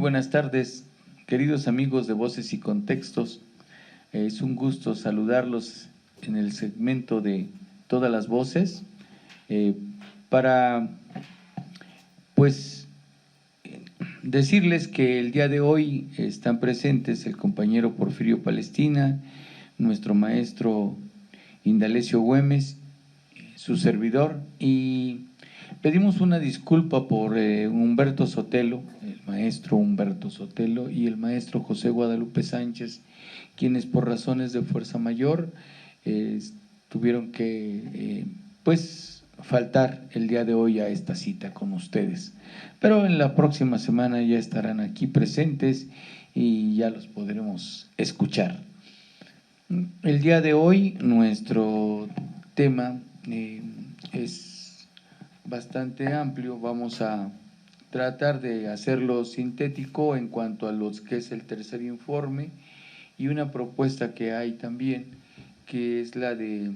buenas tardes, queridos amigos de Voces y Contextos. Es un gusto saludarlos en el segmento de Todas las Voces para, pues, decirles que el día de hoy están presentes el compañero Porfirio Palestina, nuestro maestro Indalecio Güemes, su servidor, y pedimos una disculpa por Humberto Sotelo, el maestro Humberto Sotelo y el maestro José Guadalupe Sánchez, quienes por razones de fuerza mayor tuvieron que pues faltar el día de hoy a esta cita con ustedes. Pero en la próxima semana ya estarán aquí presentes y ya los podremos escuchar. El día de hoy nuestro tema es bastante amplio. Vamos a tratar de hacerlo sintético en cuanto a lo que es el tercer informe y una propuesta que hay también, que es la de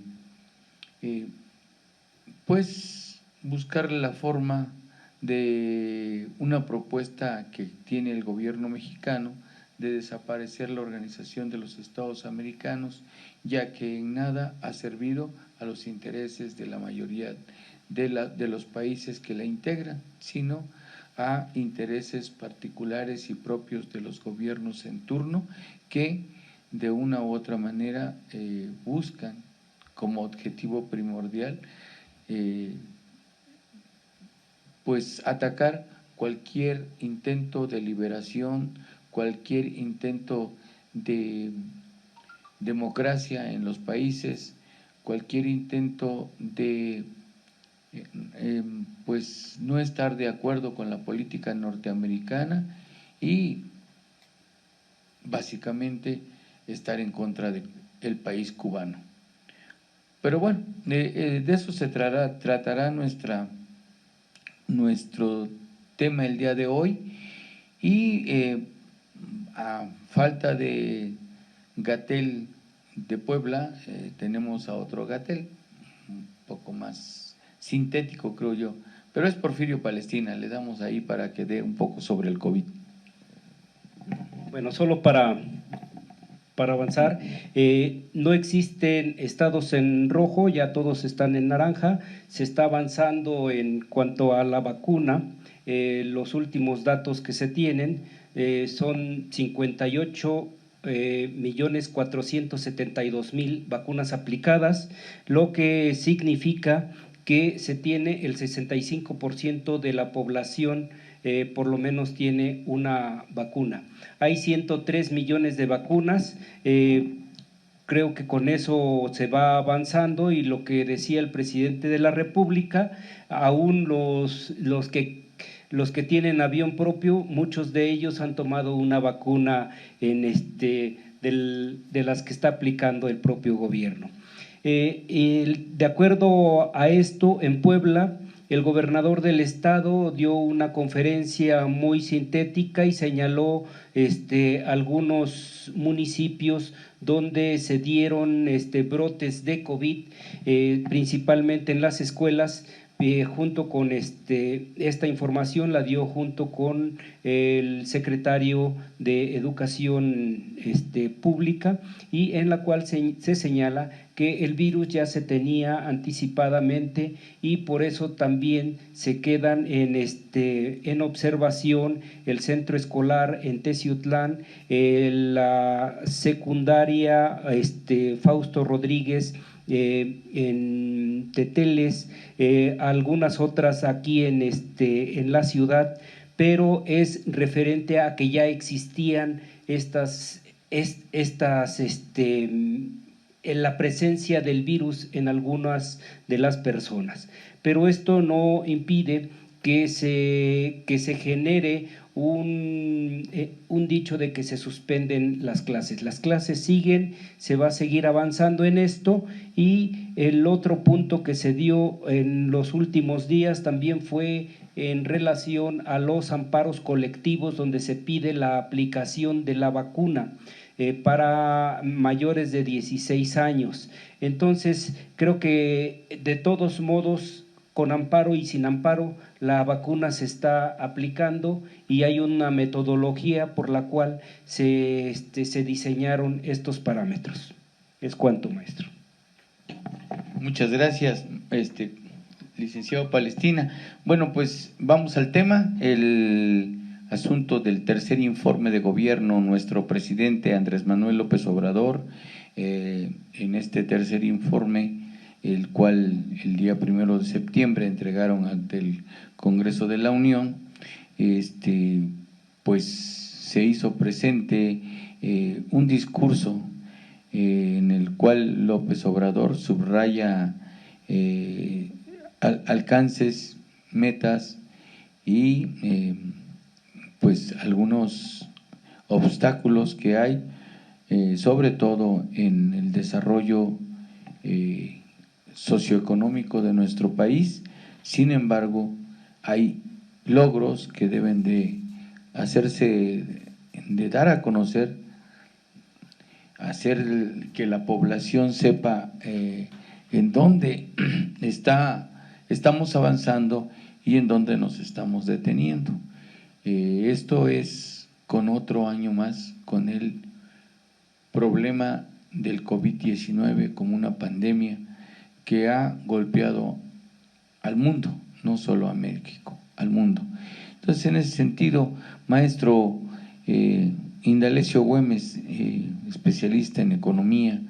pues buscar la forma de una propuesta que tiene el gobierno mexicano de desaparecer la Organización de los Estados Americanos, ya que en nada ha servido a los intereses de la mayoría de los países que la integran, sino a intereses particulares y propios de los gobiernos en turno que de una u otra manera buscan como objetivo primordial pues atacar cualquier intento de liberación, cualquier intento de democracia en los países, cualquier intento de pues no estar de acuerdo con la política norteamericana y básicamente estar en contra del país cubano. Pero bueno, de eso se tratará nuestro tema el día de hoy, y a falta de Gatell de Puebla, tenemos a otro Gatell, un poco más sintético creo yo, pero es Porfirio Palestina. Le damos ahí para que dé un poco sobre el COVID. Bueno, solo para avanzar, no existen estados en rojo, ya todos están en naranja. Se está avanzando en cuanto a la vacuna. Los últimos datos que se tienen son 58.472.000 vacunas aplicadas, lo que significa que se tiene el 65% de la población por lo menos tiene una vacuna. Hay 103 millones de vacunas, creo que con eso se va avanzando, y lo que decía el presidente de la República, aún los que tienen avión propio, muchos de ellos han tomado una vacuna de las que está aplicando el propio gobierno. De acuerdo a esto, en Puebla, el gobernador del estado dio una conferencia muy sintética y señaló algunos municipios donde se dieron brotes de COVID, principalmente en las escuelas. Junto con esta información la dio junto con el secretario de Educación Pública, y en la cual se señala que el virus ya se tenía anticipadamente, y por eso también se quedan en observación el centro escolar en Teciutlán, la secundaria Fausto Rodríguez en Teteles, algunas otras aquí en la ciudad, pero es referente a que ya existían en la presencia del virus en algunas de las personas. Pero esto no impide que se genere un dicho de que se suspenden las clases. Las clases siguen, se va a seguir avanzando en esto, y el otro punto que se dio en los últimos días también fue en relación a los amparos colectivos, donde se pide la aplicación de la vacuna para mayores de 16 años. Entonces, creo que de todos modos con amparo y sin amparo, la vacuna se está aplicando y hay una metodología por la cual se diseñaron estos parámetros. Es cuanto, maestro. Muchas gracias, licenciado Palestina. Bueno, pues vamos al tema, el asunto del tercer informe de gobierno. Nuestro presidente Andrés Manuel López Obrador, en este tercer informe, el cual el día 1 de septiembre entregaron ante el Congreso de la Unión, pues se hizo presente un discurso en el cual López Obrador subraya alcances, metas y pues algunos obstáculos que hay, sobre todo en el desarrollo socioeconómico de nuestro país. Sin embargo, hay logros que deben de hacerse, de dar a conocer, hacer que la población sepa en dónde estamos avanzando y en dónde nos estamos deteniendo. Esto es con otro año más, con el problema del COVID-19 como una pandemia que ha golpeado al mundo, no solo a México, al mundo. Entonces, en ese sentido, maestro Indalecio Güemes, especialista en economía,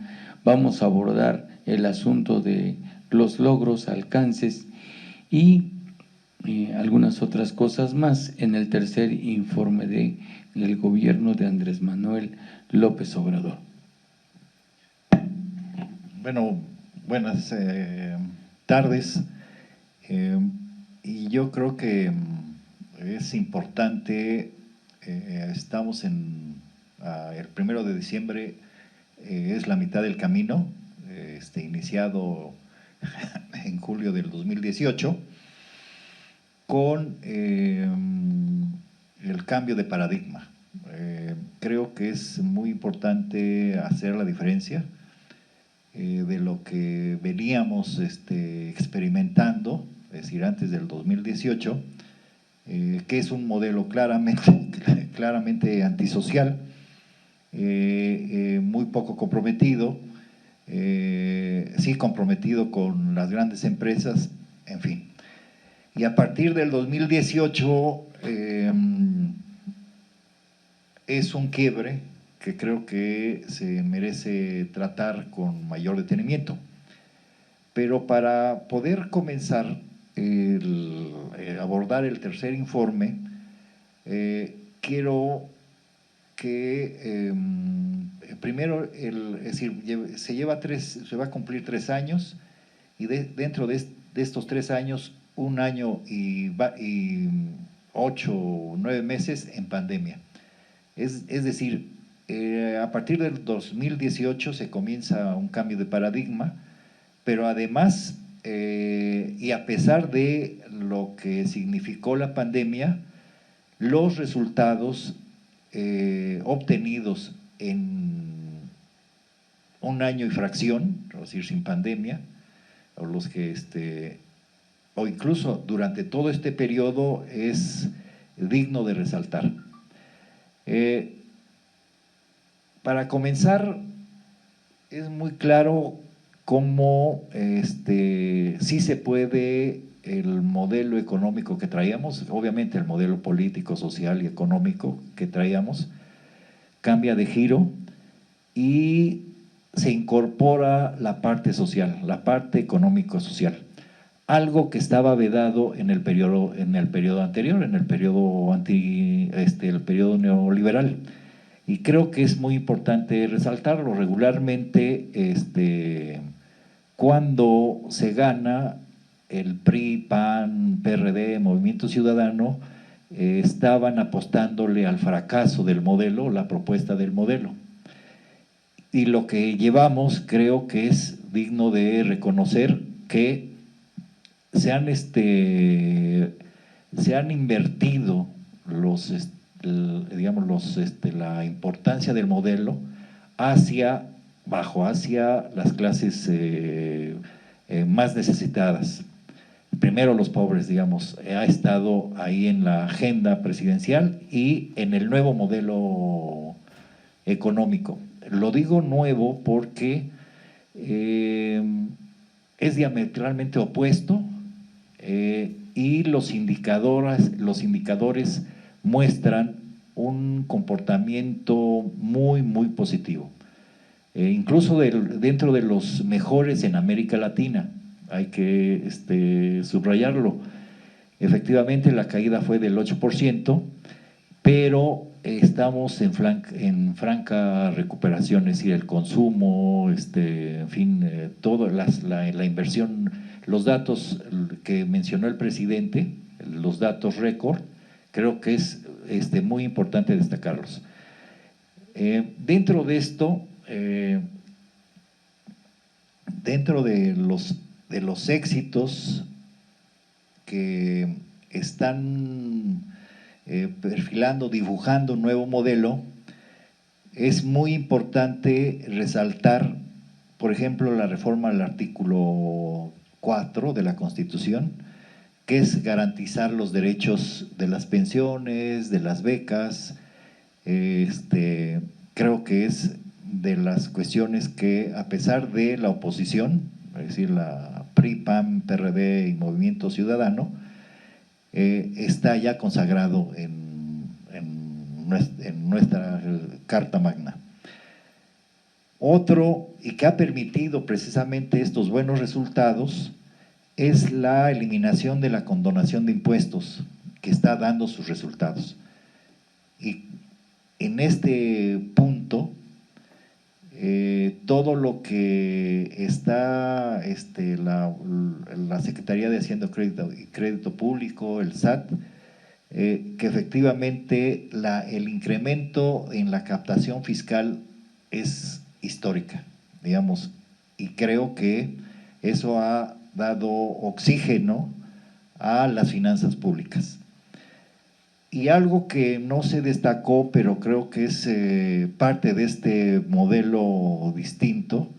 vamos a abordar el asunto de los logros, alcances y algunas otras cosas más en el tercer informe del gobierno de Andrés Manuel López Obrador. Bueno, buenas tardes. Y yo creo que es importante, estamos en el 1 de diciembre, es la mitad del camino, iniciado en julio del 2018, con el cambio de paradigma. Creo que es muy importante hacer la diferencia de lo que veníamos experimentando, es decir, antes del 2018, que es un modelo claramente antisocial, muy poco comprometido, sí comprometido con las grandes empresas, en fin. Y a partir del 2018 es un quiebre que creo que se merece tratar con mayor detenimiento. Pero para poder comenzar abordar el tercer informe, quiero que primero, es decir, se va a cumplir 3 años y dentro de estos 3 años, 1 año y 8 o 9 meses en pandemia. Es decir, a partir del 2018 se comienza un cambio de paradigma, pero además, y a pesar de lo que significó la pandemia, los resultados obtenidos en 1 año y fracción, es decir, sin pandemia, o los que o incluso durante todo este periodo, es digno de resaltar. Para comenzar, es muy claro cómo sí se puede el modelo económico que traíamos, obviamente el modelo político, social y económico que traíamos, cambia de giro y se incorpora la parte social, la parte económico-social, algo que estaba vedado en el periodo anterior, en el periodo el periodo neoliberal. Y creo que es muy importante resaltarlo. Regularmente, cuando se gana, el PRI, PAN, PRD, Movimiento Ciudadano, estaban apostándole al fracaso del modelo, la propuesta del modelo. Y lo que llevamos, creo que es digno de reconocer que se han invertido la importancia del modelo hacia las clases más necesitadas, primero los pobres, digamos, ha estado ahí en la agenda presidencial y en el nuevo modelo económico. Lo digo nuevo porque es diametralmente opuesto y los indicadores muestran un comportamiento muy, muy positivo. Incluso dentro de los mejores en América Latina, hay que subrayarlo. Efectivamente, la caída fue del 8%, pero estamos en franca recuperación, es decir, el consumo, en fin, toda la inversión, los datos que mencionó el presidente, los datos récord, creo que es muy importante destacarlos. Dentro de esto, dentro de los éxitos que están perfilando, dibujando un nuevo modelo, es muy importante resaltar, por ejemplo, la reforma al artículo 4 de la Constitución, que es garantizar los derechos de las pensiones, de las becas. Creo que es de las cuestiones que, a pesar de la oposición, es decir, la PRI, PAN, PRD y Movimiento Ciudadano, está ya consagrado en nuestra Carta Magna. Otro, y que ha permitido precisamente estos buenos resultados, es la eliminación de la condonación de impuestos, que está dando sus resultados. Y en este punto, todo lo que está la Secretaría de Hacienda y Crédito Público, el SAT, que efectivamente el incremento en la captación fiscal es histórica, digamos, y creo que eso ha dado oxígeno a las finanzas públicas. Y algo que no se destacó, pero creo que es parte de este modelo distinto,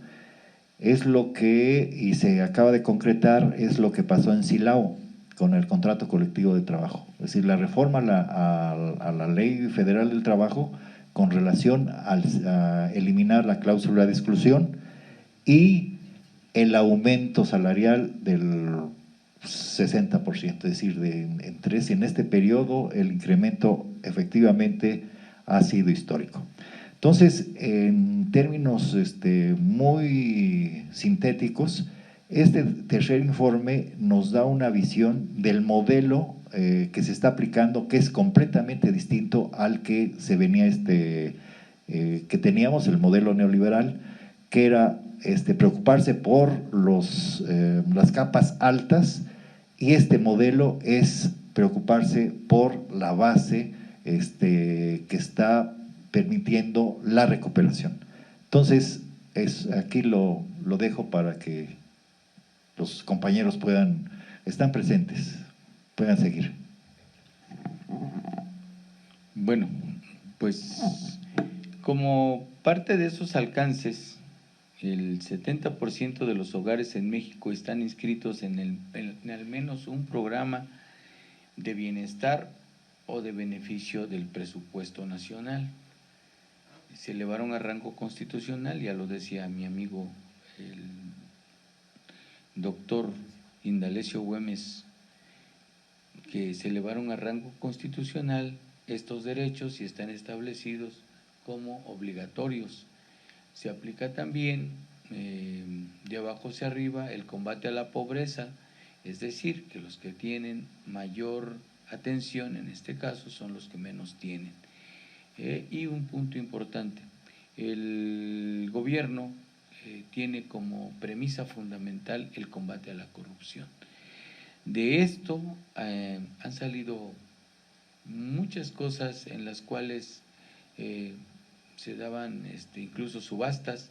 es lo que, y se acaba de concretar, es lo que pasó en Silao con el contrato colectivo de trabajo. Es decir, la reforma a la Ley Federal del Trabajo con relación a eliminar la cláusula de exclusión y el aumento salarial del 60%, es decir, en este periodo el incremento efectivamente ha sido histórico. Entonces, en términos muy sintéticos, este tercer informe nos da una visión del modelo que se está aplicando, que es completamente distinto al que se venía que teníamos, el modelo neoliberal, que era preocuparse por las capas altas, y este modelo es preocuparse por la base que está permitiendo la recuperación. Entonces, aquí lo dejo para que los compañeros están presentes, puedan seguir. Bueno, pues como parte de esos alcances, el 70% de los hogares en México están inscritos en al menos un programa de bienestar o de beneficio del presupuesto nacional. Se elevaron a rango constitucional, ya lo decía mi amigo el doctor Indalecio Güemes, que se elevaron a rango constitucional estos derechos y están establecidos como obligatorios. Se aplica también de abajo hacia arriba el combate a la pobreza, es decir, que los que tienen mayor atención en este caso son los que menos tienen. Y un punto importante, el gobierno tiene como premisa fundamental el combate a la corrupción. De esto han salido muchas cosas en las cuales se daban incluso subastas,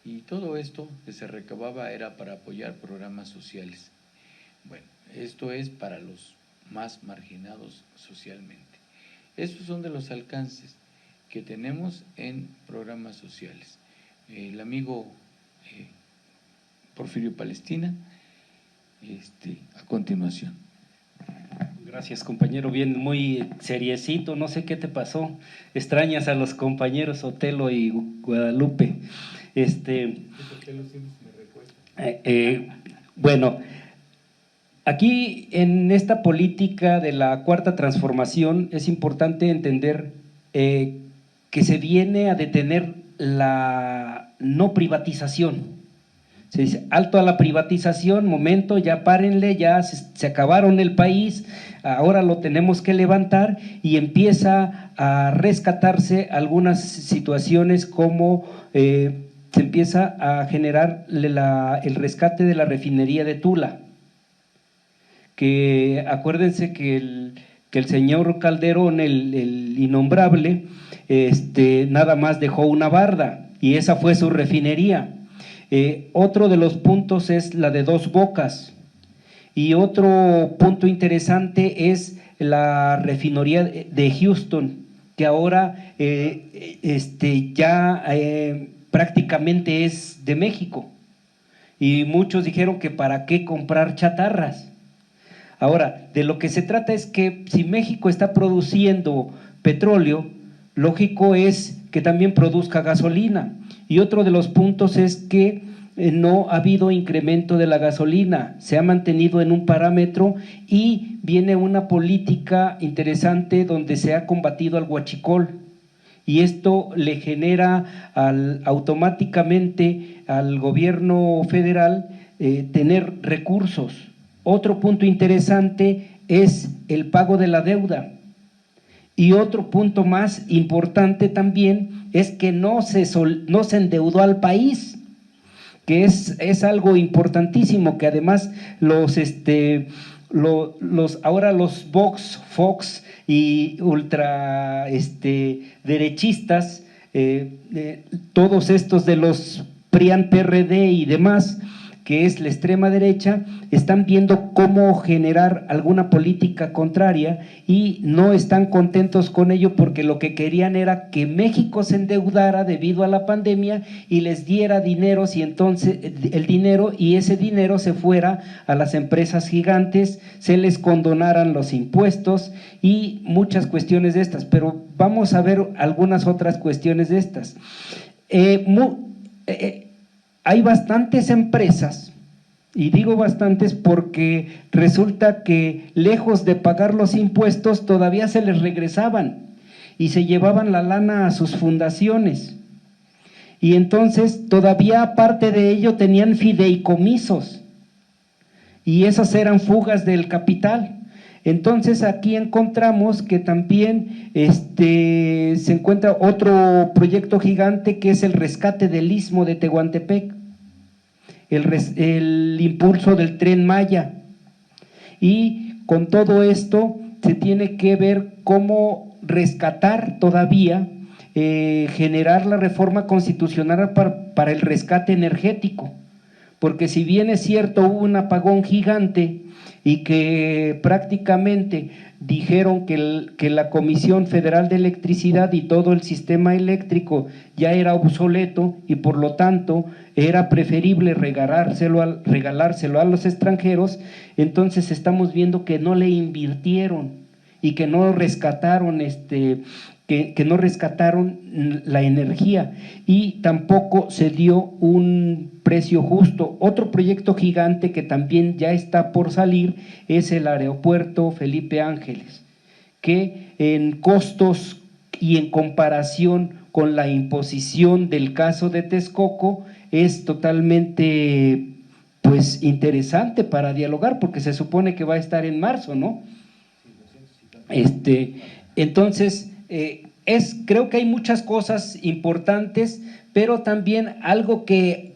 y todo esto que se recababa era para apoyar programas sociales. Bueno, esto es para los más marginados socialmente. Esos son de los alcances que tenemos en programas sociales. El amigo Porfirio Palestina a continuación. Gracias, compañero. Bien, muy seriecito. No sé qué te pasó. Extrañas a los compañeros Otelo y Guadalupe. Bueno, aquí en esta política de la Cuarta Transformación es importante entender que se viene a detener la no privatización. Se dice, alto a la privatización, momento, ya párenle, ya se acabaron el país, ahora lo tenemos que levantar, y empieza a rescatarse algunas situaciones como se empieza a generar el rescate de la refinería de Tula, que acuérdense que el señor Calderón, el innombrable, nada más dejó una barda y esa fue su refinería. Otro de los puntos es la de Dos Bocas, y otro punto interesante es la refinería de Houston, que ahora ya prácticamente es de México, y muchos dijeron que para qué comprar chatarras. Ahora, de lo que se trata es que si México está produciendo petróleo, lógico es que también produzca gasolina. Y otro de los puntos es que no ha habido incremento de la gasolina, se ha mantenido en un parámetro, y viene una política interesante donde se ha combatido al huachicol, y esto le genera automáticamente al gobierno federal tener recursos. Otro punto interesante es el pago de la deuda. Y otro punto más importante también es que no se endeudó al país, que es algo importantísimo, que además ahora los Vox, Fox y ultra derechistas, todos estos de los PRIAN, PRD y demás, que es la extrema derecha, están viendo cómo generar alguna política contraria y no están contentos con ello, porque lo que querían era que México se endeudara debido a la pandemia y les diera dinero, y entonces ese dinero se fuera a las empresas gigantes, se les condonaran los impuestos y muchas cuestiones de estas. Pero vamos a ver algunas otras cuestiones de estas. Hay bastantes empresas, y digo bastantes porque resulta que lejos de pagar los impuestos todavía se les regresaban y se llevaban la lana a sus fundaciones, y entonces todavía aparte de ello tenían fideicomisos, y esas eran fugas del capital. Entonces aquí encontramos que también se encuentra otro proyecto gigante, que es el rescate del Istmo de Tehuantepec, el impulso del Tren Maya, y con todo esto se tiene que ver cómo rescatar todavía, generar la reforma constitucional para el rescate energético, porque si bien es cierto hubo un apagón gigante y que prácticamente dijeron que la Comisión Federal de Electricidad y todo el sistema eléctrico ya era obsoleto y por lo tanto era preferible regalárselo a los extranjeros, entonces estamos viendo que no le invirtieron y que no rescataron que no rescataron la energía, y tampoco se dio un precio justo. Otro proyecto gigante que también ya está por salir es el aeropuerto Felipe Ángeles, que en costos y en comparación con la imposición del caso de Texcoco es totalmente pues interesante para dialogar, porque se supone que va a estar en marzo, ¿no? Entonces creo que hay muchas cosas importantes, pero también algo que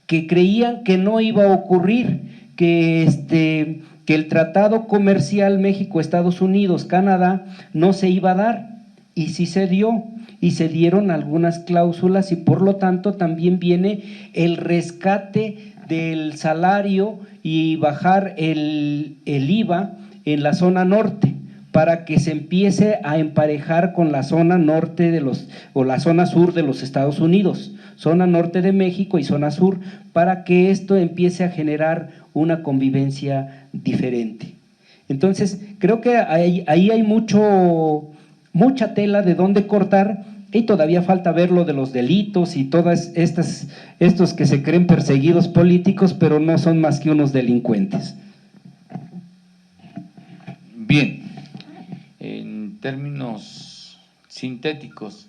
creían que no iba a ocurrir, que el tratado comercial México-Estados Unidos-Canadá no se iba a dar, y sí se dio, y se dieron algunas cláusulas, y por lo tanto también viene el rescate del salario y bajar el IVA en la zona norte, para que se empiece a emparejar con la zona norte o la zona sur de los Estados Unidos, zona norte de México y zona sur, para que esto empiece a generar una convivencia diferente. Entonces, creo que ahí hay mucha tela de dónde cortar, y todavía falta ver lo de los delitos y todas estos que se creen perseguidos políticos, pero no son más que unos delincuentes. Bien, en términos sintéticos,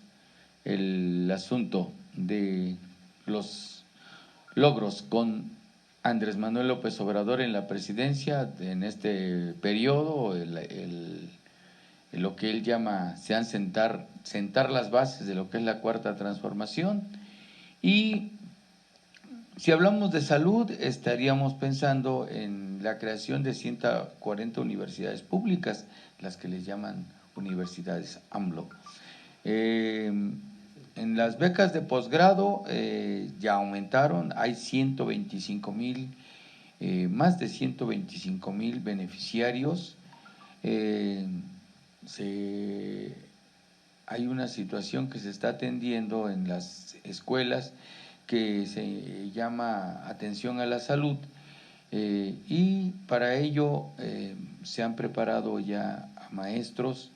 el asunto de los logros con Andrés Manuel López Obrador en la presidencia en este periodo, lo que él llama sentar las bases de lo que es la cuarta transformación. Y si hablamos de salud, estaríamos pensando en la creación de 140 universidades públicas, las que les llaman universidades AMLO. En las becas de posgrado ya aumentaron, hay 125,000, más de 125,000 beneficiarios. Hay una situación que se está atendiendo en las escuelas que se llama atención a la salud, y para ello se han preparado ya a maestros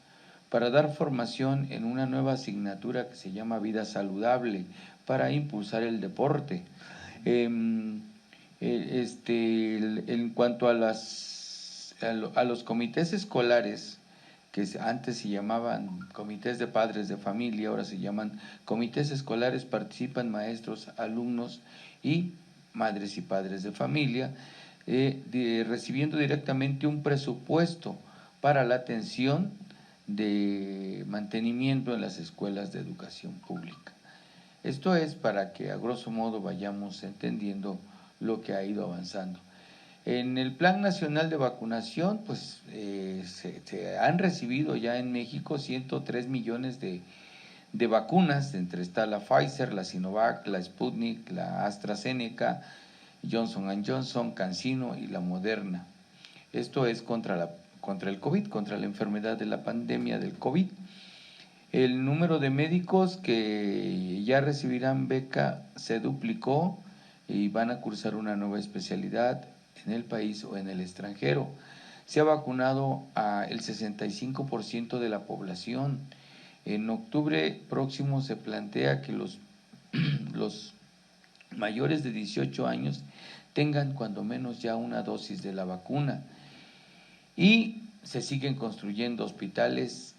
para dar formación en una nueva asignatura que se llama Vida Saludable, para impulsar el deporte. En cuanto a los comités escolares, que antes se llamaban comités de padres de familia, ahora se llaman comités escolares, participan maestros, alumnos y madres y padres de familia, recibiendo directamente un presupuesto para la atención de mantenimiento en las escuelas de educación pública. Esto es para que a grosso modo vayamos entendiendo lo que ha ido avanzando. En el Plan Nacional de Vacunación, pues se han recibido ya en México 103 millones de vacunas, entre está la Pfizer, la Sinovac, la Sputnik, la AstraZeneca, Johnson & Johnson, CanSino y la Moderna. Esto es contra el COVID, contra la enfermedad de la pandemia del COVID. El número de médicos que ya recibirán beca se duplicó y van a cursar una nueva especialidad en el país o en el extranjero. Se ha vacunado el 65% de la población. En octubre próximo se plantea que los mayores de 18 años tengan cuando menos ya una dosis de la vacuna. Y se siguen construyendo hospitales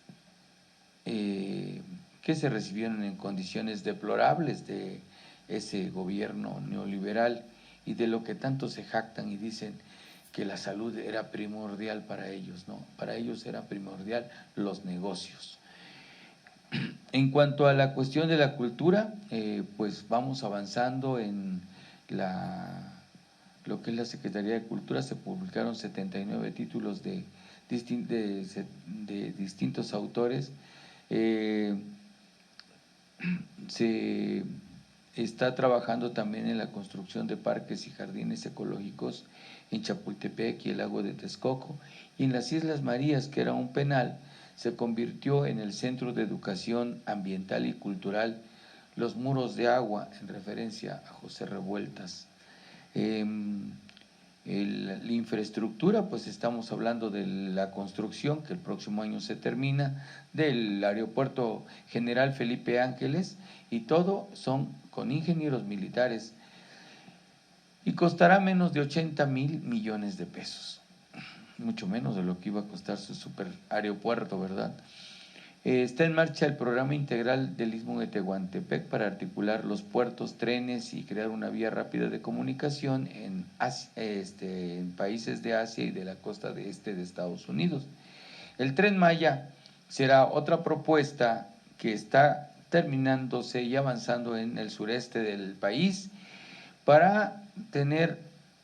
que se recibieron en condiciones deplorables de ese gobierno neoliberal, y de lo que tanto se jactan y dicen que la salud era primordial para ellos, ¿no? Para ellos era primordial los negocios. En cuanto a la cuestión de la cultura, pues vamos avanzando en lo que es la Secretaría de Cultura. Se publicaron 79 títulos de distintos autores. Se está trabajando también en la construcción de parques y jardines ecológicos en Chapultepec y el lago de Texcoco, y en las Islas Marías, que era un penal, se convirtió en el Centro de Educación Ambiental y Cultural Los Muros de Agua, en referencia a José Revueltas. La infraestructura, pues estamos hablando de la construcción, que el próximo año se termina, del Aeropuerto General Felipe Ángeles, y todo son con ingenieros militares, y costará menos de 80,000 millones de pesos, mucho menos de lo que iba a costar su super aeropuerto, ¿verdad? Está en marcha el programa integral del Istmo de Tehuantepec para articular los puertos, trenes y crear una vía rápida de comunicación en países de Asia y de la costa este de Estados Unidos. El Tren Maya será otra propuesta que está terminándose y avanzando en el sureste del país para tener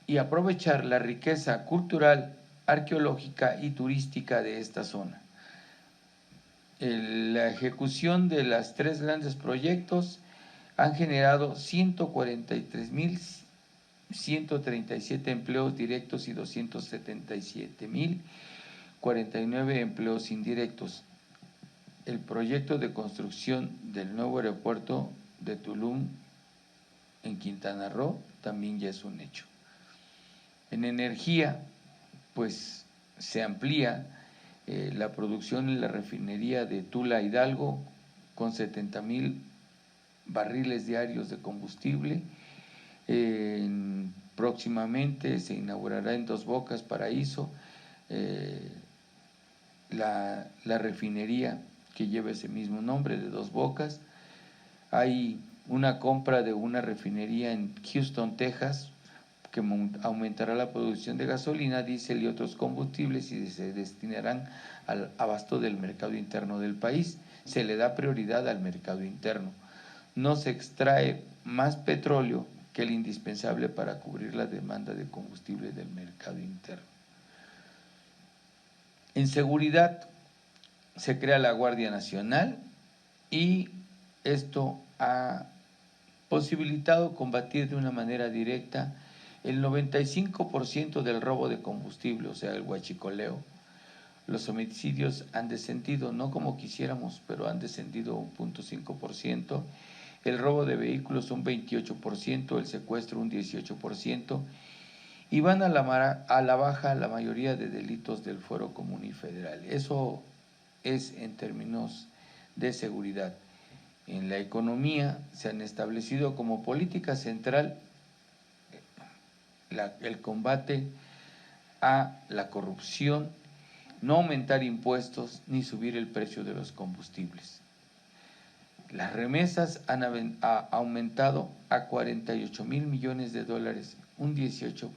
y aprovechar la riqueza cultural, arqueológica y turística de esta zona. La ejecución de los 3 grandes proyectos han generado 143,137 empleos directos y 277,000 49 empleos indirectos. El proyecto de construcción del nuevo aeropuerto de Tulum en Quintana Roo también ya es un hecho. En energía, pues se amplía la producción en la refinería de Tula Hidalgo con 70,000 barriles diarios de combustible. Próximamente se inaugurará en Dos Bocas, Paraíso, la refinería que lleva ese mismo nombre, de Dos Bocas. Hay una compra de una refinería en Houston, Texas, que aumentará la producción de gasolina, diésel y otros combustibles y se destinarán al abasto del mercado interno del país. Se le da prioridad al mercado interno. No se extrae más petróleo que el indispensable para cubrir la demanda de combustible del mercado interno. En seguridad se crea la Guardia Nacional y esto ha posibilitado combatir de una manera directa el 95% del robo de combustible, o sea, el huachicoleo. Los homicidios han descendido, no como quisiéramos, pero han descendido un 0.5%. El robo de vehículos un 28%, el secuestro un 18%, y van a la baja la mayoría de delitos del Fuero Común y Federal. Eso es en términos de seguridad. En la economía se han establecido como política central el combate a la corrupción, no aumentar impuestos ni subir el precio de los combustibles. Las remesas han aumentado a 48,000 millones de dólares, un 18%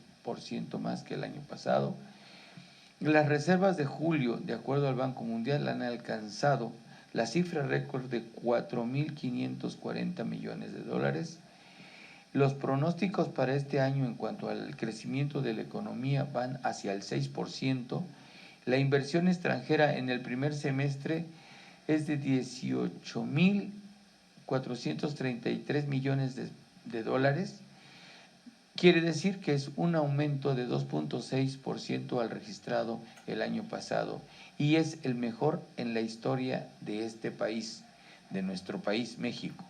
más que el año pasado. Las reservas de julio, de acuerdo al Banco Mundial, han alcanzado la cifra récord de 4,540 millones de dólares. Los pronósticos para este año en cuanto al crecimiento de la economía van hacia el 6%. La inversión extranjera en el primer semestre es de 18,433 millones de dólares. Quiere decir que es un aumento de 2.6% al registrado el año pasado y es el mejor en la historia de este país, de nuestro país, México.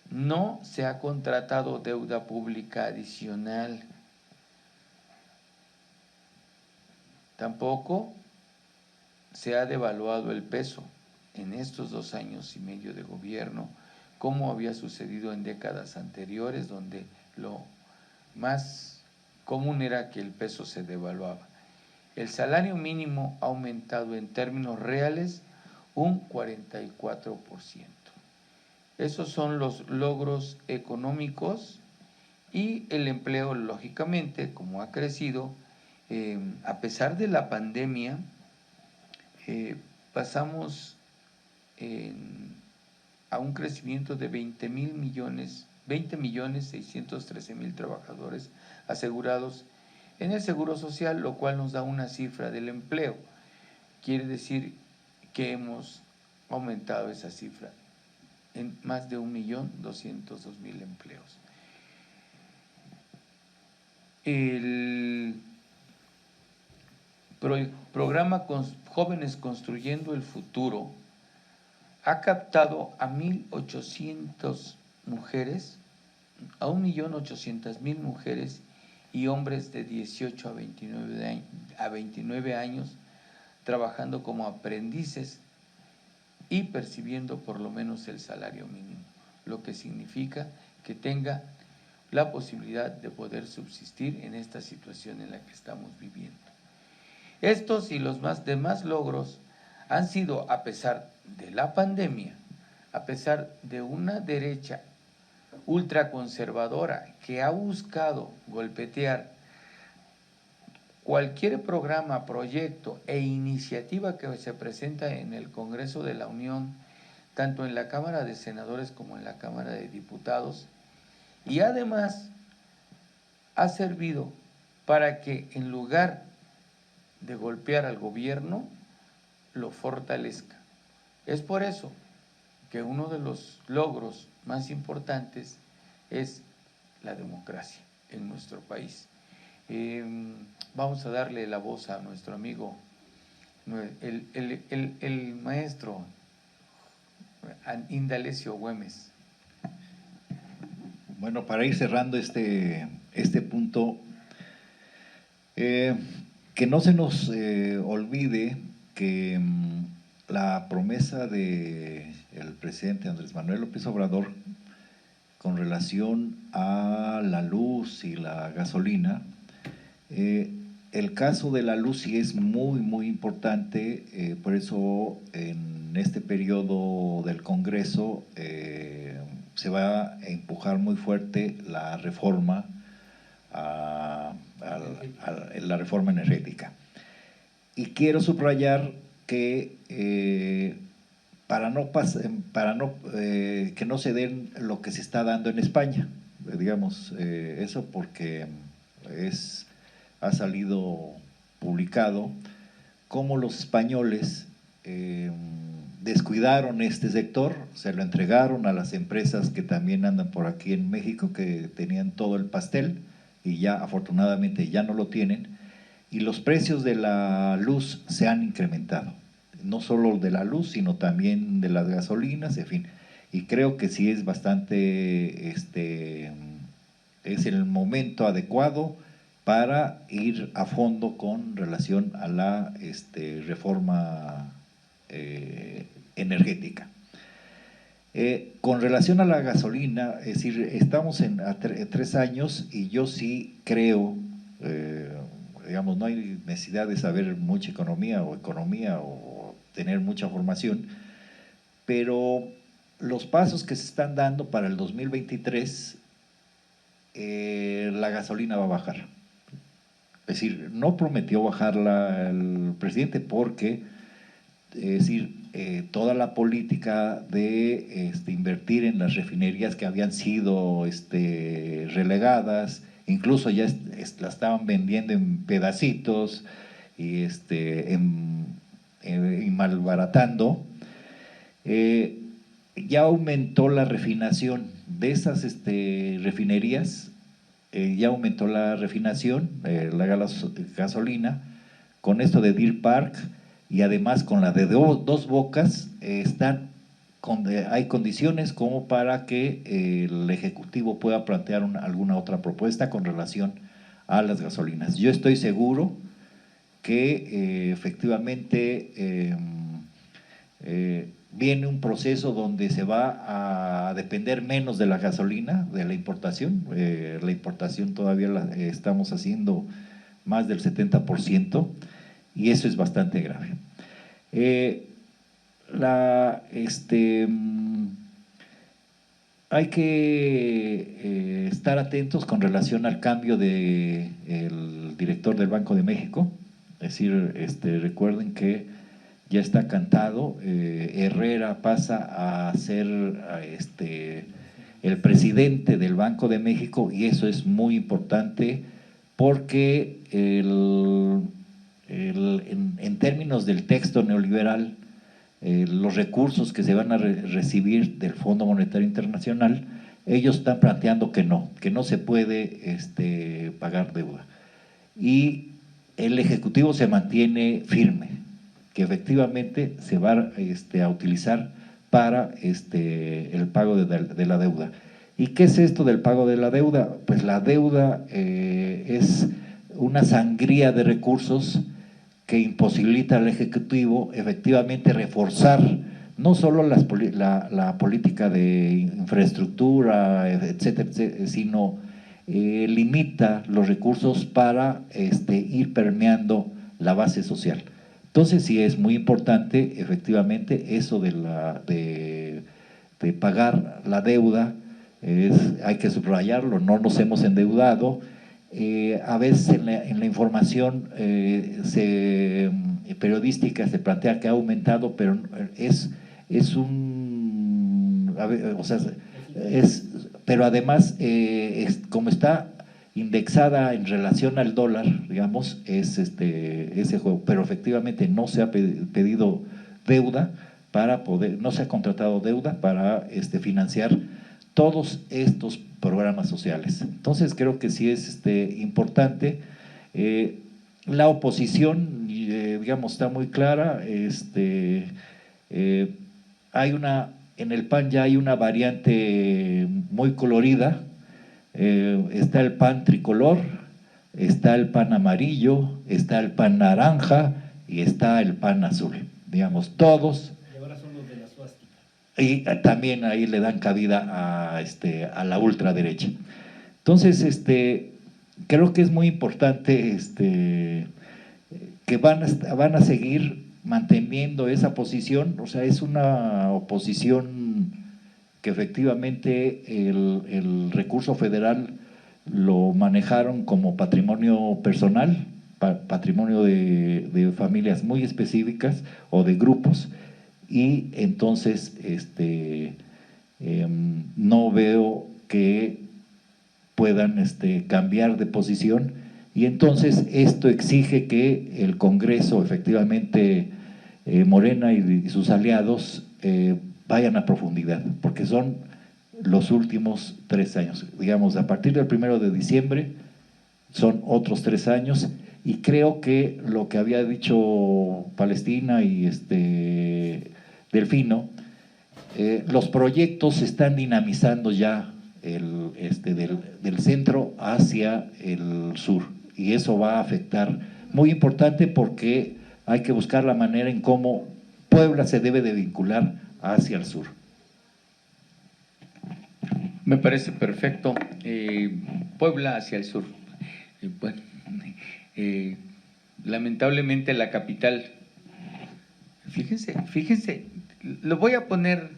No se ha contratado deuda pública adicional. Tampoco se ha devaluado el peso en estos 2 años y medio de gobierno, como había sucedido en décadas anteriores, donde lo más común era que el peso se devaluaba. El salario mínimo ha aumentado en términos reales un 44%. Esos son los logros económicos y el empleo, lógicamente, como ha crecido, a pesar de la pandemia, pasamos a un crecimiento de 20,613,000 trabajadores asegurados en el Seguro Social, lo cual nos da una cifra del empleo. Quiere decir que hemos aumentado esa cifra en más de 1,202,000 empleos. El programa Jóvenes Construyendo el Futuro ha captado a 1,800 mujeres, a 1,800,000 mujeres y hombres de 18 a 29 años trabajando como aprendices y percibiendo por lo menos el salario mínimo, lo que significa que tenga la posibilidad de poder subsistir en esta situación en la que estamos viviendo. Estos y los demás logros han sido, a pesar de la pandemia, a pesar de una derecha ultraconservadora que ha buscado golpetear cualquier programa, proyecto e iniciativa que se presenta en el Congreso de la Unión, tanto en la Cámara de Senadores como en la Cámara de Diputados, y además ha servido para que en lugar de golpear al gobierno, lo fortalezca. Es por eso que uno de los logros más importantes es la democracia en nuestro país. Vamos a darle la voz a nuestro amigo, el maestro Indalecio Güemes. Bueno, para ir cerrando este punto, que no se nos olvide que la promesa del presidente Andrés Manuel López Obrador con relación a la luz y la gasolina, el caso de la luz sí es muy, muy importante, por eso en este periodo del Congreso se va a empujar muy fuerte la reforma la reforma energética. Y quiero subrayar que que no se den lo que se está dando en España, digamos, eso porque ha salido publicado cómo los españoles descuidaron este sector, se lo entregaron a las empresas que también andan por aquí en México, que tenían todo el pastel y ya afortunadamente ya no lo tienen, y los precios de la luz se han incrementado, no solo de la luz, sino también de las gasolinas, en fin, y creo que sí es bastante, es el momento adecuado para ir a fondo con relación a la reforma energética. Con relación a la gasolina, es decir, estamos a 3 años y yo sí creo, digamos, no hay necesidad de saber mucha economía o tener mucha formación, pero los pasos que se están dando para el 2023, la gasolina va a bajar. Es decir, no prometió bajarla el presidente porque, es decir, toda la política de invertir en las refinerías que habían sido relegadas, incluso ya la estaban vendiendo en pedacitos y, y malbaratando, ya aumentó la refinación de esas refinerías, ya aumentó la refinación, la gasolina, con esto de Deer Park, y además con la de Dos Bocas, hay condiciones como para que el Ejecutivo pueda plantear alguna otra propuesta con relación a las gasolinas. Yo estoy seguro que efectivamente viene un proceso donde se va a depender menos de la gasolina, de la importación. La importación todavía estamos haciendo más del 70%, y eso es bastante grave. Hay que estar atentos con relación al cambio del director del Banco de México, es decir, recuerden que ya está cantado, Herrera pasa a ser el presidente del Banco de México, y eso es muy importante porque en términos del texto neoliberal, los recursos que se van a recibir del Fondo Monetario Internacional, ellos están planteando que no se puede pagar deuda. Y el Ejecutivo se mantiene firme, que efectivamente se va a utilizar para el pago de la deuda. ¿Y qué es esto del pago de la deuda? Pues la deuda es una sangría de recursos que imposibilita al Ejecutivo efectivamente reforzar no solo la política de infraestructura, etcétera, etcétera, sino limita los recursos para ir permeando la base social. Entonces sí es muy importante efectivamente eso de pagar la deuda, hay que subrayarlo, no nos hemos endeudado. A veces en la información periodística se plantea que ha aumentado, pero pero además como está indexada en relación al dólar, digamos, es ese juego, pero efectivamente no se ha pedido deuda no se ha contratado deuda para financiar todos estos programas sociales. Entonces creo que sí es importante La oposición, digamos, está muy clara. Hay en el PAN ya hay una variante muy colorida. Está el PAN tricolor, está el PAN amarillo, está el PAN naranja y está el PAN azul. Digamos, todos. Y ahora son los de la suástica. Y también ahí le dan cabida a la ultraderecha. Entonces, creo que es muy importante que van a seguir manteniendo esa posición. O sea, es una oposición que efectivamente el recurso federal lo manejaron como patrimonio personal, patrimonio de familias muy específicas o de grupos, y entonces no veo que puedan cambiar de posición, y entonces esto exige que el Congreso, efectivamente, Morena y sus aliados vayan a profundidad, porque son los últimos 3 años. Digamos, a partir del 1 de diciembre son otros 3 años, y creo que lo que había dicho Palestina y Delfino, los proyectos se están dinamizando ya del centro hacia el sur, y eso va a afectar, muy importante, porque hay que buscar la manera en cómo Puebla se debe de vincular hacia el sur. Me parece perfecto. Puebla hacia el sur. Bueno, lamentablemente la capital, fíjense, lo voy a poner,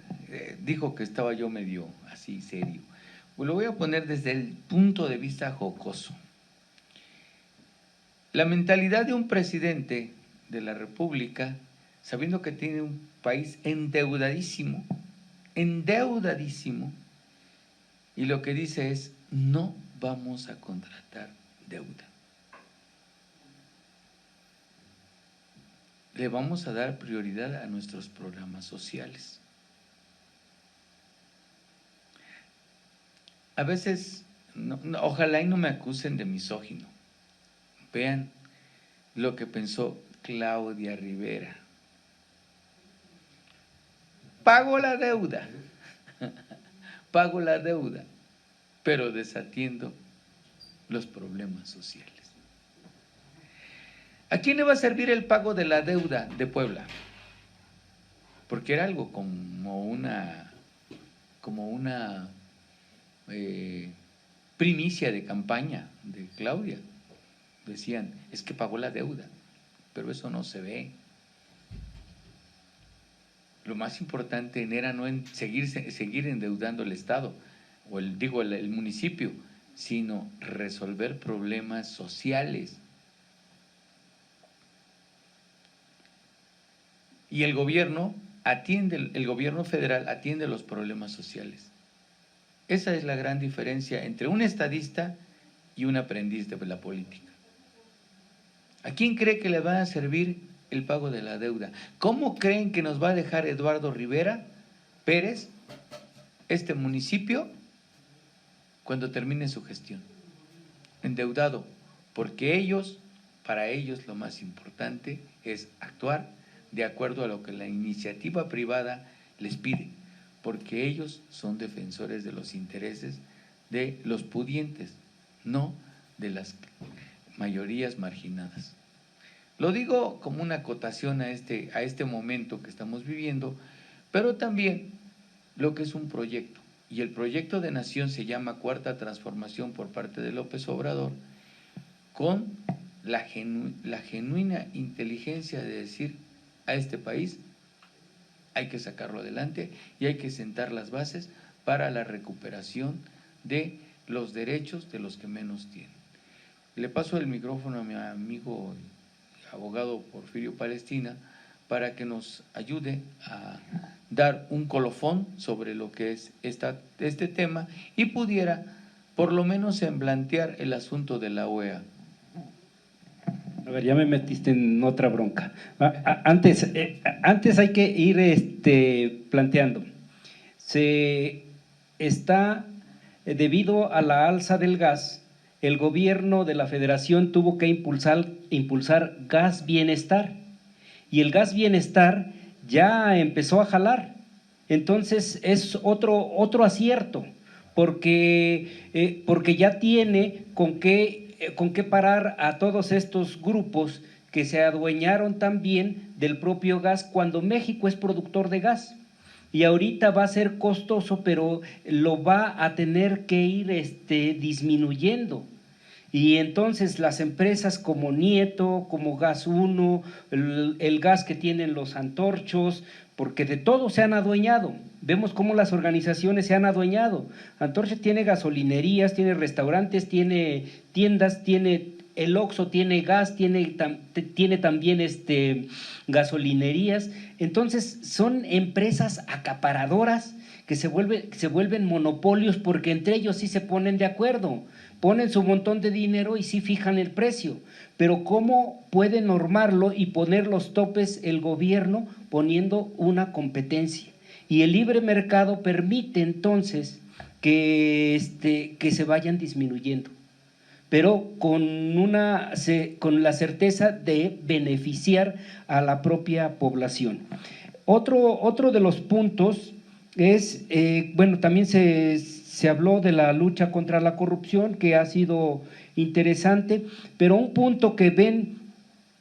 dijo que estaba yo medio así serio, pues lo voy a poner desde el punto de vista jocoso. La mentalidad de un presidente de la República, sabiendo que tiene un país endeudadísimo, y lo que dice es: no vamos a contratar deuda. Le vamos a dar prioridad a nuestros programas sociales. A veces, ojalá y no me acusen de misógino. Vean lo que pensó Claudia Rivera. Pago la deuda, pero desatiendo los problemas sociales. ¿A quién le va a servir el pago de la deuda de Puebla? Porque era algo como una primicia de campaña de Claudia. Decían, es que pagó la deuda, pero eso no se ve. Lo más importante era no seguir endeudando el Estado, o el municipio, sino resolver problemas sociales. Y el gobierno federal atiende los problemas sociales. Esa es la gran diferencia entre un estadista y un aprendiz de la política. ¿A quién cree que le va a servir el pago de la deuda? ¿Cómo creen que nos va a dejar Eduardo Rivera Pérez este municipio cuando termine su gestión? Endeudado, porque para ellos lo más importante es actuar de acuerdo a lo que la iniciativa privada les pide, porque ellos son defensores de los intereses de los pudientes, no de las mayorías marginadas. Lo digo como una acotación a este momento que estamos viviendo, pero también lo que es un proyecto, y el proyecto de nación se llama Cuarta Transformación por parte de López Obrador, con la genuina inteligencia de decir: a este país hay que sacarlo adelante y hay que sentar las bases para la recuperación de los derechos de los que menos tienen. Le paso el micrófono a mi amigo abogado Porfirio Palestina para que nos ayude a dar un colofón sobre lo que es este tema y pudiera por lo menos semblantear el asunto de la OEA. A ver, ya me metiste en otra bronca. Antes hay que ir planteando. Se está, debido a la alza del gas, el gobierno de la Federación tuvo que impulsar Gas Bienestar, y el Gas Bienestar ya empezó a jalar. Entonces es otro acierto, porque ya tiene con qué parar a todos estos grupos que se adueñaron también del propio gas, cuando México es productor de gas. Y ahorita va a ser costoso, pero lo va a tener que ir disminuyendo. Y entonces las empresas como Nieto, como Gas 1, el gas que tienen los antorchos, porque de todo se han adueñado. Vemos cómo las organizaciones se han adueñado. Antorcha tiene gasolinerías, tiene restaurantes, tiene tiendas, el Oxxo tiene gas, tiene también gasolinerías. Entonces son empresas acaparadoras que se vuelven monopolios, porque entre ellos sí se ponen de acuerdo, ponen su montón de dinero y sí fijan el precio. Pero ¿cómo puede normarlo y poner los topes el gobierno? Poniendo una competencia. Y el libre mercado permite entonces que se vayan disminuyendo, pero con la certeza de beneficiar a la propia población. Otro de los puntos es, también se habló de la lucha contra la corrupción, que ha sido interesante, pero un punto que ven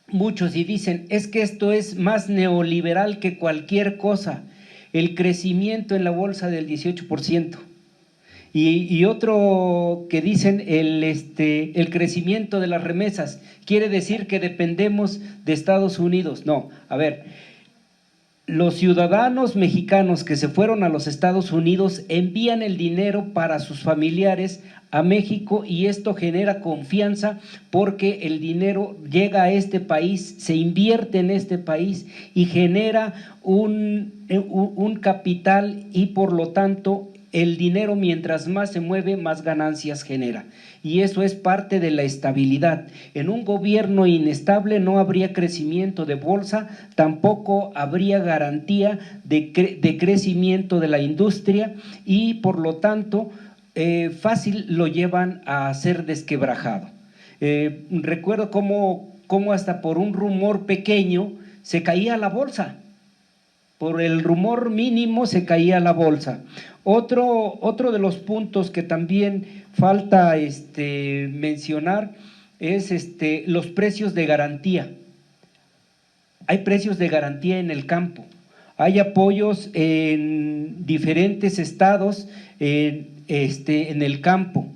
muchos y dicen, es que esto es más neoliberal que cualquier cosa, el crecimiento en la bolsa del 18%. Y otro que dicen el crecimiento de las remesas, quiere decir que dependemos de Estados Unidos. No, a ver, los ciudadanos mexicanos que se fueron a los Estados Unidos envían el dinero para sus familiares a México, y esto genera confianza porque el dinero llega a este país, se invierte en este país y genera un capital, y por lo tanto el dinero, mientras más se mueve, más ganancias genera, y eso es parte de la estabilidad. En un gobierno inestable no habría crecimiento de bolsa, tampoco habría garantía de crecimiento de la industria, y por lo tanto fácil lo llevan a ser desquebrajado. Recuerdo cómo hasta por un rumor pequeño se caía la bolsa. Por el rumor mínimo se caía la bolsa. Otro de los puntos que también falta mencionar es los precios de garantía. Hay precios de garantía en el campo, hay apoyos en diferentes estados en el campo.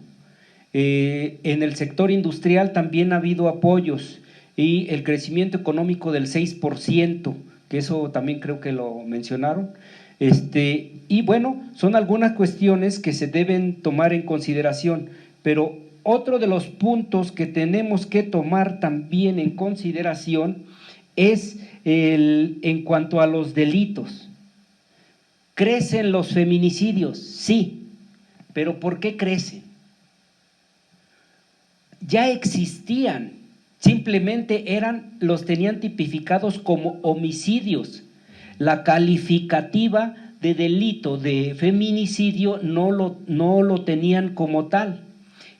En el sector industrial también ha habido apoyos, y el crecimiento económico del 6%, que eso también creo que lo mencionaron. Y bueno, son algunas cuestiones que se deben tomar en consideración, pero otro de los puntos que tenemos que tomar también en consideración es en cuanto a los delitos. ¿Crecen los feminicidios? Sí, pero ¿por qué crecen? Ya existían, simplemente los tenían tipificados como homicidios. La calificativa de delito de feminicidio no lo tenían como tal,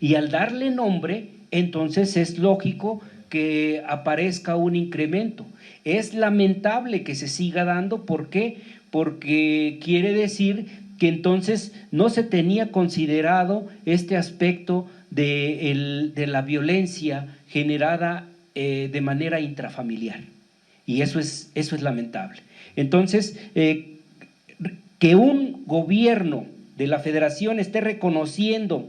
y al darle nombre, entonces es lógico que aparezca un incremento. Es lamentable que se siga dando. ¿Por qué? Porque quiere decir que entonces no se tenía considerado este aspecto de la violencia generada de manera intrafamiliar, y eso es lamentable. Entonces, que un gobierno de la Federación esté reconociendo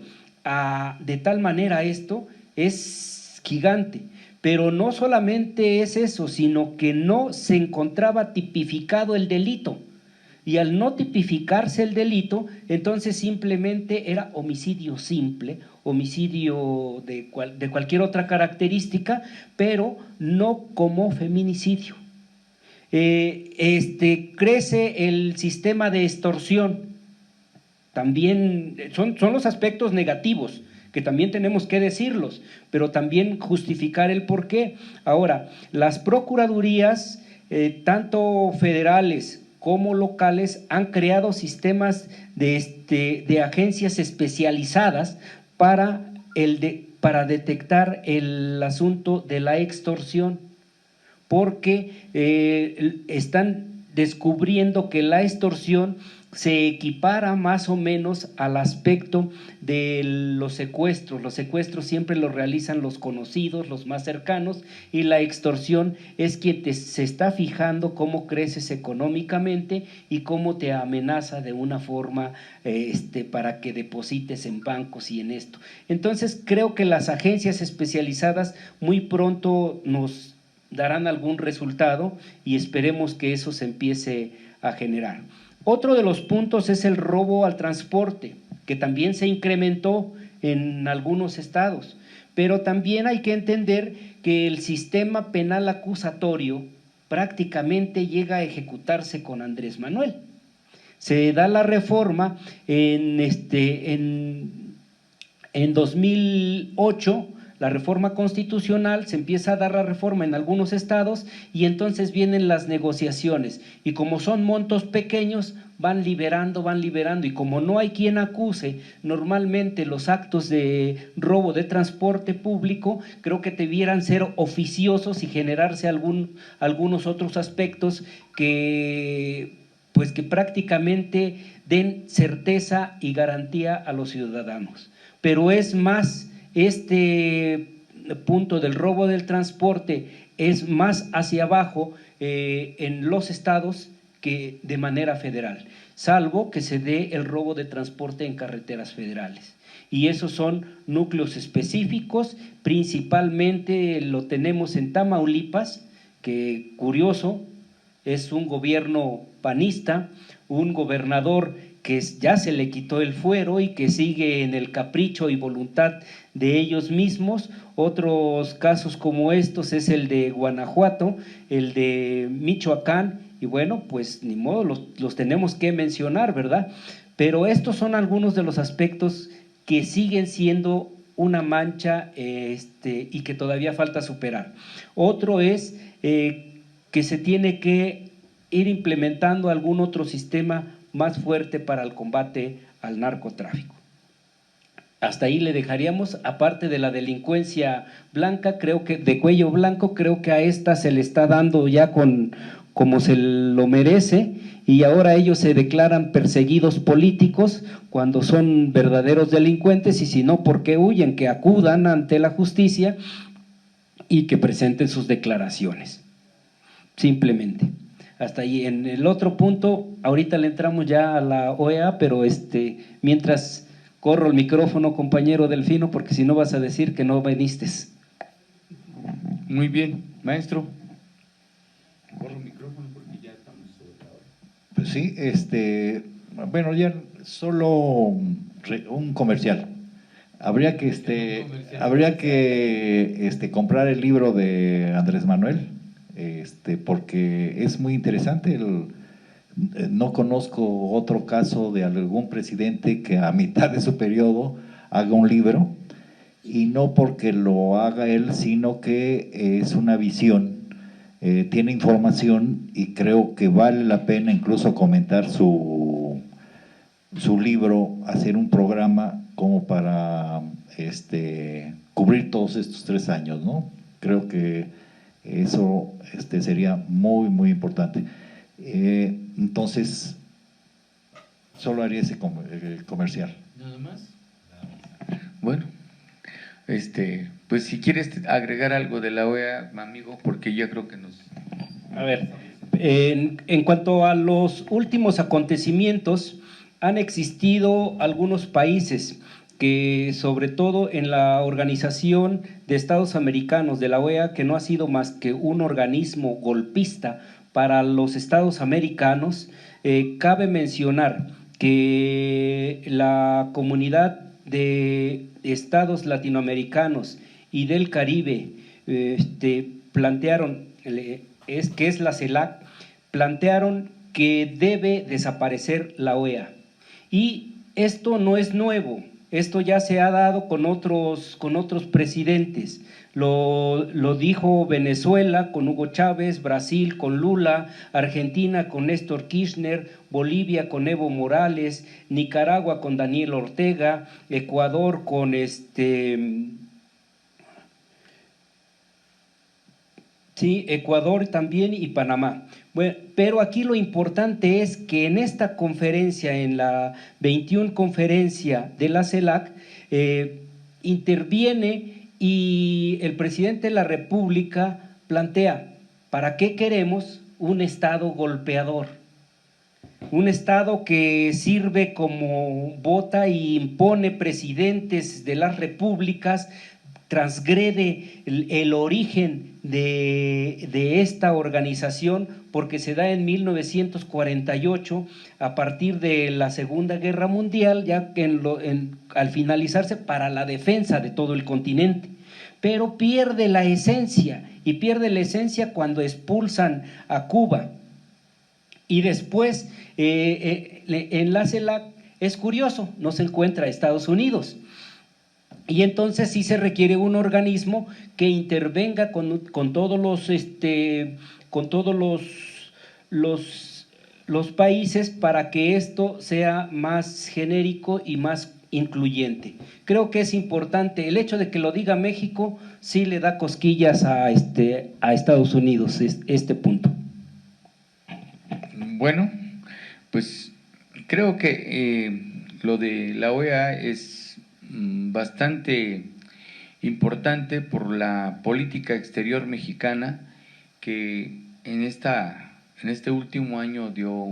de tal manera esto es gigante, pero no solamente es eso, sino que no se encontraba tipificado el delito, y al no tipificarse el delito, entonces simplemente era homicidio simple, homicidio de cualquier otra característica, pero no como feminicidio. Crece el sistema de extorsión, también son los aspectos negativos, que también tenemos que decirlos, pero también justificar el porqué. Ahora, las procuradurías, tanto federales como locales, han creado sistemas de agencias especializadas para para detectar el asunto de la extorsión, porque están descubriendo que la extorsión se equipara más o menos al aspecto de los secuestros. Los secuestros siempre los realizan los conocidos, los más cercanos, y la extorsión es quien se está fijando cómo creces económicamente y cómo te amenaza de una forma para que deposites en bancos y en esto. Entonces creo que las agencias especializadas muy pronto nos darán algún resultado y esperemos que eso se empiece a generar. Otro de los puntos es el robo al transporte, que también se incrementó en algunos estados, pero también hay que entender que el sistema penal acusatorio prácticamente llega a ejecutarse con Andrés Manuel. Se da la reforma en 2008, la reforma constitucional, se empieza a dar la reforma en algunos estados y entonces vienen las negociaciones y como son montos pequeños van liberando y como no hay quien acuse normalmente los actos de robo de transporte público, creo que debieran ser oficiosos y generarse algunos otros aspectos que prácticamente den certeza y garantía a los ciudadanos. Pero es más, este punto del robo del transporte es más hacia abajo en los estados que de manera federal, salvo que se dé el robo de transporte en carreteras federales. Y esos son núcleos específicos, principalmente lo tenemos en Tamaulipas, que curioso, es un gobierno panista, un gobernador que ya se le quitó el fuero y que sigue en el capricho y voluntad de ellos mismos. Otros casos como estos es el de Guanajuato, el de Michoacán, y bueno, pues ni modo, los tenemos que mencionar, ¿verdad? Pero estos son algunos de los aspectos que siguen siendo una mancha y que todavía falta superar. Otro es que se tiene que ir implementando algún otro sistema más fuerte para el combate al narcotráfico. Hasta ahí le dejaríamos, aparte de la delincuencia blanca, creo que de cuello blanco, creo que a esta se le está dando ya como se lo merece, y ahora ellos se declaran perseguidos políticos cuando son verdaderos delincuentes, y si no, ¿por qué huyen? Que acudan ante la justicia y que presenten sus declaraciones, simplemente. Hasta ahí. En el otro punto, ahorita le entramos ya a la OEA, pero mientras corro el micrófono, compañero Delfino, porque si no vas a decir que no viniste. Muy bien, maestro. Corro el micrófono porque ya estamos sobre la hora. Pues sí, bueno, ya solo un comercial. Habría que comprar el libro de Andrés Manuel, porque es muy interesante. No conozco otro caso de algún presidente que a mitad de su periodo haga un libro, y no porque lo haga él, sino que es una visión, tiene información, y creo que vale la pena incluso comentar su libro, hacer un programa como para cubrir todos estos 3 años, ¿no? Creo que eso sería muy, muy importante. Entonces, solo haría ese comercial. ¿Nada más? Bueno, pues si quieres agregar algo de la OEA, amigo, porque yo creo que nos… A ver, en cuanto a los últimos acontecimientos, han existido algunos países que, sobre todo en la Organización de Estados Americanos de la OEA, que no ha sido más que un organismo golpista para los estados americanos, cabe mencionar que la comunidad de estados latinoamericanos y del Caribe plantearon, que es la CELAC, plantearon que debe desaparecer la OEA. Y esto no es nuevo, esto ya se ha dado con otros presidentes. Lo dijo Venezuela con Hugo Chávez, Brasil con Lula, Argentina con Néstor Kirchner, Bolivia con Evo Morales, Nicaragua con Daniel Ortega, Ecuador con Sí, Ecuador también y Panamá. Bueno, pero aquí lo importante es que en esta conferencia, en la 21 conferencia de la CELAC, interviene y el presidente de la República plantea, ¿para qué queremos un Estado golpeador? Un Estado que sirve como bota y impone presidentes de las repúblicas, transgrede el origen de esta organización, porque se da en 1948 a partir de la Segunda Guerra Mundial, ya que al finalizarse, para la defensa de todo el continente, pero pierde la esencia, y pierde la esencia cuando expulsan a Cuba. Y después en la CELAC es curioso, no se encuentra Estados Unidos. Y entonces sí se requiere un organismo que intervenga con todos los países para que esto sea más genérico y más incluyente. Creo que es importante, el hecho de que lo diga México sí le da cosquillas a Estados Unidos este punto. Bueno, pues creo que lo de la OEA es bastante importante por la política exterior mexicana, que en este último año dio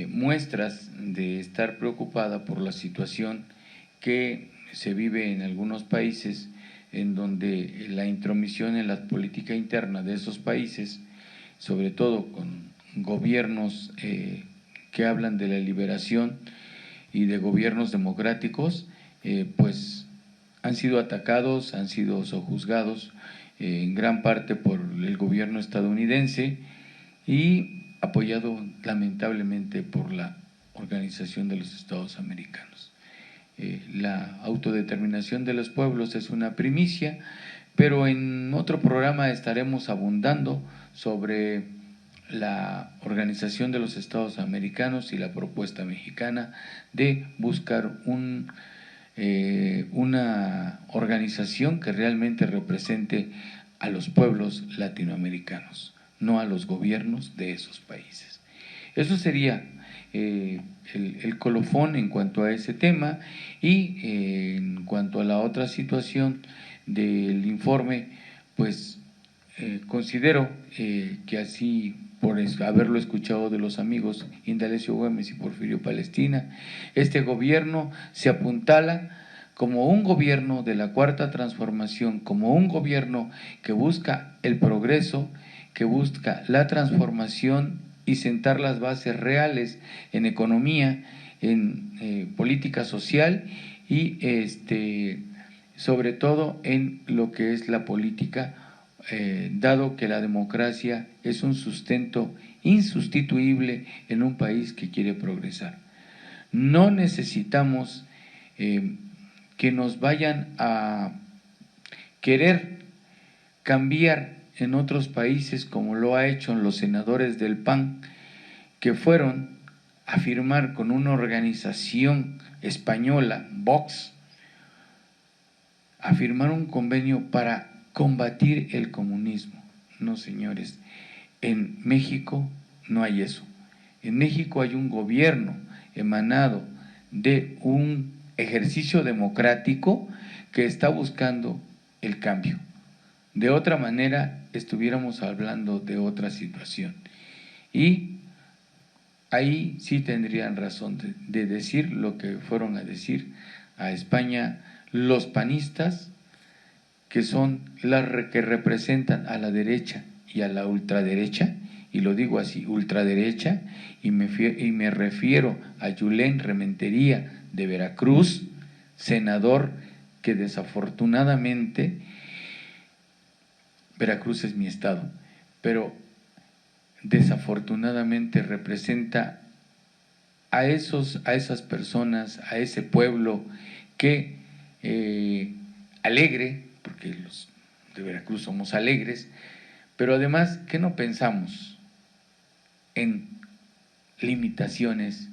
muestras de estar preocupada por la situación que se vive en algunos países, en donde la intromisión en la política interna de esos países, sobre todo con gobiernos que hablan de la liberación y de gobiernos democráticos, pues han sido atacados, han sido sojuzgados en gran parte por el gobierno estadounidense y apoyado lamentablemente por la Organización de los Estados Americanos. La autodeterminación de los pueblos es una primicia, pero en otro programa estaremos abundando sobre la Organización de los Estados Americanos y la propuesta mexicana de buscar una organización que realmente represente a los pueblos latinoamericanos, no a los gobiernos de esos países. Eso sería el colofón en cuanto a ese tema, y en cuanto a la otra situación del informe, pues considero que así, por haberlo escuchado de los amigos Indalecio Gómez y Porfirio Palestina, este gobierno se apuntala como un gobierno de la Cuarta Transformación, como un gobierno que busca el progreso, que busca la transformación y sentar las bases reales en economía, en política social y sobre todo en lo que es la política, dado que la democracia es un sustento insustituible en un país que quiere progresar. No necesitamos que nos vayan a querer cambiar en otros países, como lo ha hecho los senadores del PAN, que fueron a firmar con una organización española, Vox, a firmar un convenio para combatir el comunismo. No, señores, en México no hay eso. En México hay un gobierno emanado de un ejercicio democrático que está buscando el cambio. De otra manera, estuviéramos hablando de otra situación. Y ahí sí tendrían razón de decir lo que fueron a decir a España los panistas, que son las que representan a la derecha y a la ultraderecha, y lo digo así, ultraderecha, y me refiero a Julen Rementería de Veracruz, senador que desafortunadamente, Veracruz es mi estado, pero desafortunadamente representa a esas personas, a ese pueblo que alegre, porque los de Veracruz somos alegres, pero además que no pensamos en limitaciones,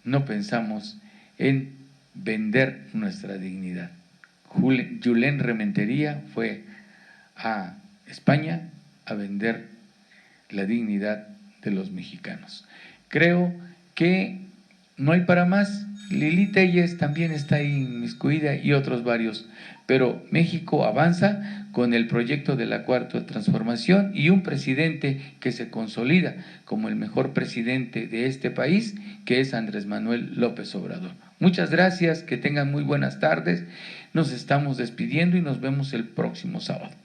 no pensamos en vender nuestra dignidad. Julen Rementería fue a España a vender la dignidad de los mexicanos. Creo que no hay para más. Lili Telles también está ahí inmiscuida y otros varios, pero México avanza con el proyecto de la Cuarta Transformación y un presidente que se consolida como el mejor presidente de este país, que es Andrés Manuel López Obrador. Muchas gracias, que tengan muy buenas tardes. Nos estamos despidiendo y nos vemos el próximo sábado.